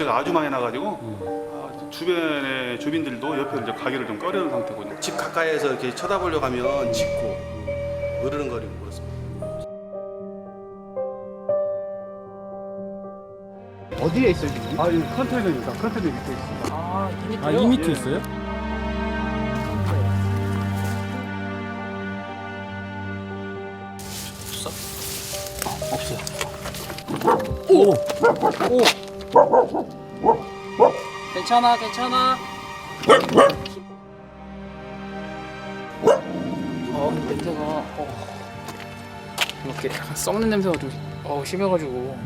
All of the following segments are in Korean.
냄새가 아주 많이 나가지고 주변의 주민들도 옆에 이제 가게를 좀 꺼려는 상태거든요. 집 가까이에서 이렇게 쳐다보려고 하면 짖고 으르렁거리고 그렇습니다. 어디에 있어요 지금? 아, 이 컨테이너입니다. 컨테이너 밑에 있습니다. 아, 아, 이 밑에 있어요? 없어요. 오! 괜찮아, 괜찮아. 냄새가 이렇게 약간 썩는 냄새가 좀 심해가지고.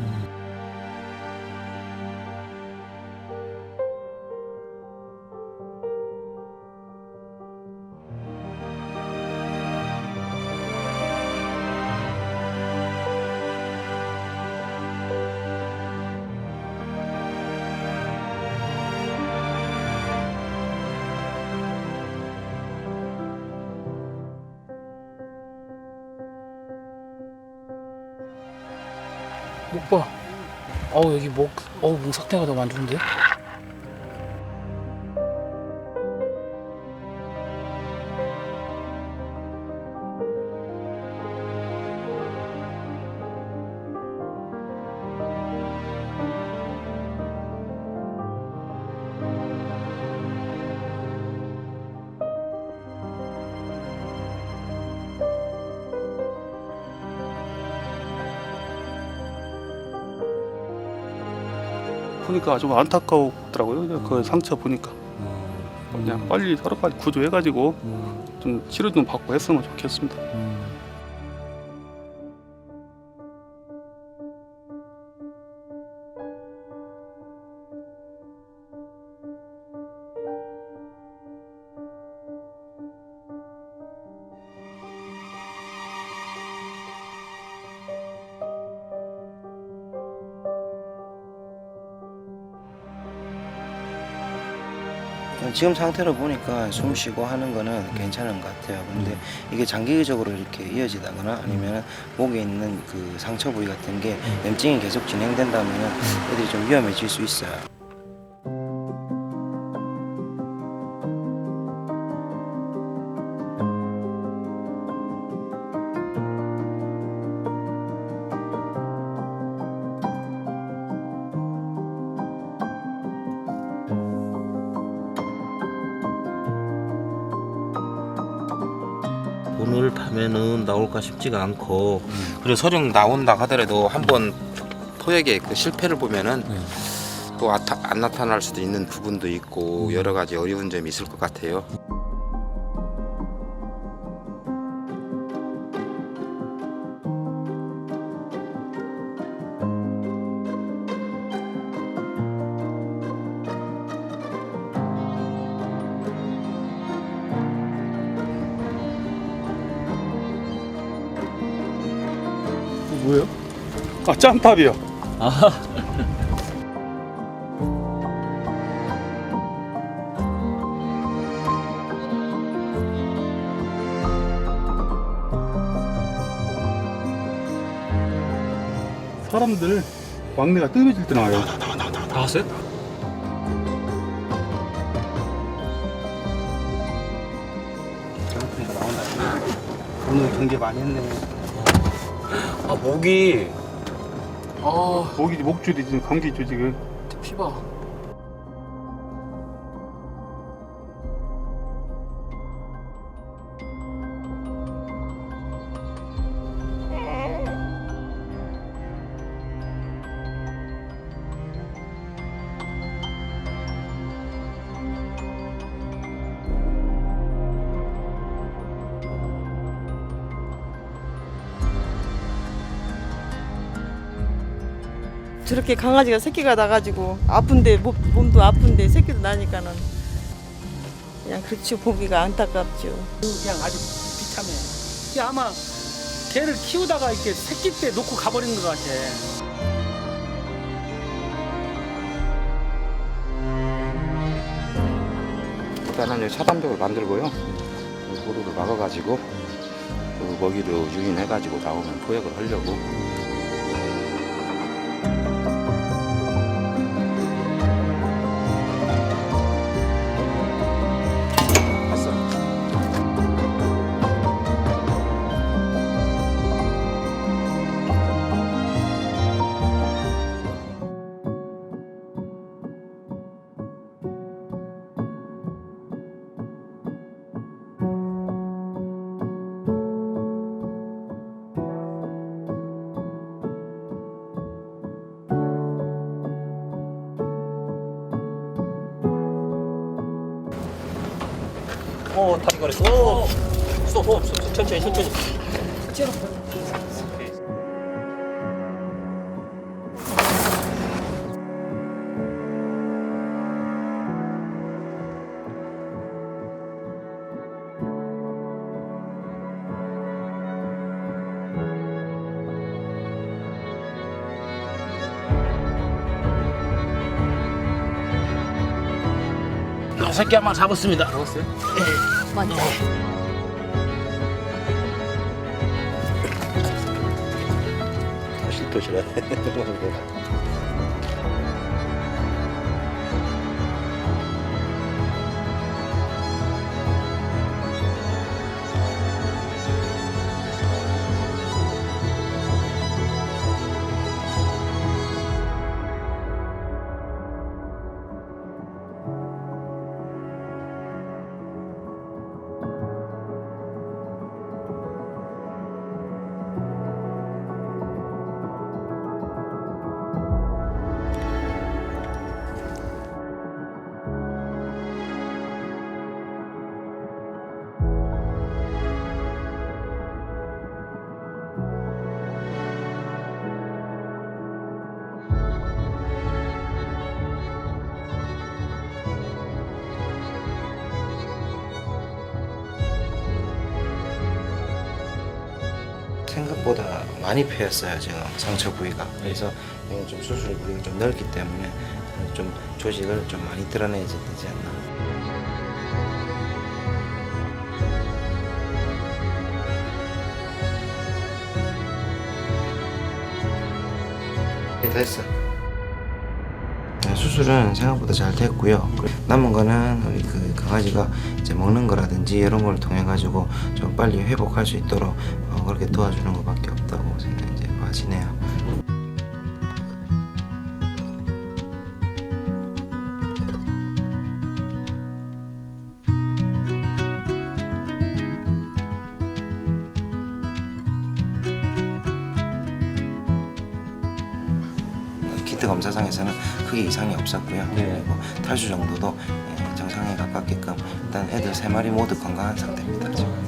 목 봐. 여기 목 상태가 너무 안 좋은데? 보니까 좀 안타까웠더라고요. 그 상처 보니까 그냥 빨리 서로 빨리 구조해가지고 좀 치료 좀 받고 했으면 좋겠습니다. 지금 상태로 보니까 숨 쉬고 하는 거는 괜찮은 것 같아요. 근데 이게 장기적으로 이렇게 이어지다거나 아니면 목에 있는 그 상처 부위 같은 게 염증이 계속 진행된다면 애들이 좀 위험해질 수 있어요. 오늘 밤에는 나올까 싶지가 않고 그리고 서령 나온다 하더라도 한번 포획의 그 실패를 보면은 또 안 나타날 수도 있는 부분도 있고 여러 가지 어려운 점이 있을 것 같아요. 뭐예요? 아, 짬밥이요. 사람들 막내가 뜸해질 때 나와요. 다 왔어요? 그러니까 나온다. 오늘 경기 많이 했네. 목이. 목줄이 지금 감기죠 지금. 피봐. 저렇게 강아지가 새끼가 나가지고 아픈데 몸도 아픈데 새끼도 나니까는 그냥 그렇죠. 보기가 안타깝죠. 그냥 아주 비참해. 이게 아마 개를 키우다가 이렇게 새끼 때 놓고 가버린 것 같아. 일단은 차단벽을 만들고요. 도로를 막아가지고 그 먹이를 유인해가지고 나오면 포획을 하려고. 다리 걸었어. 스톱. 천천히. 새끼 한 마리 잡았습니다. 잡았어요? 도시락에 생각보다 많이 패였어요 지금 상처 부위가. 그래서 이건 좀 수술 부위가 좀 넓기 때문에 좀 조직을 좀 많이 드러내야 되지 않나. 네, 됐어. 네, 수술은 생각보다 잘 됐고요. 남은 거는 우리 그 강아지가 이제 먹는 거라든지 이런 걸 통해 가지고 좀 빨리 회복할 수 있도록 그렇게 도와주는 것밖에 없다고 생각 이제 봐지네요. 키트 검사상에서는 크게 이상이 없었고요. 그리고 탈수 정도도 정상에 가깝게끔 일단 애들 3마리 모두 건강한 상태입니다. 지금.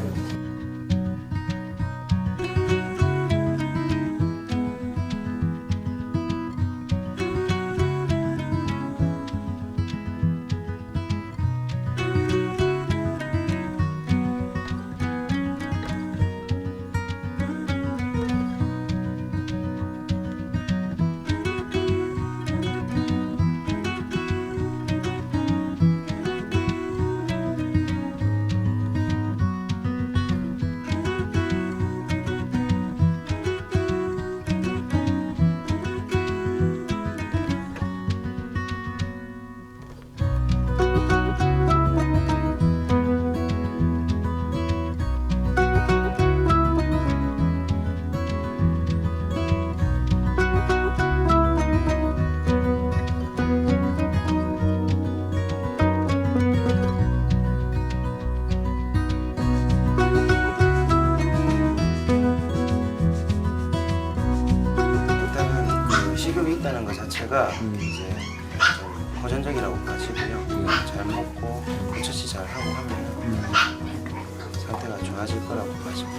있다는 것 자체가 이제 좀 호전적이라고 봐지고요. 잘 먹고 코처치 잘 하고 하면 상태가 좋아질 거라고 봐지고요.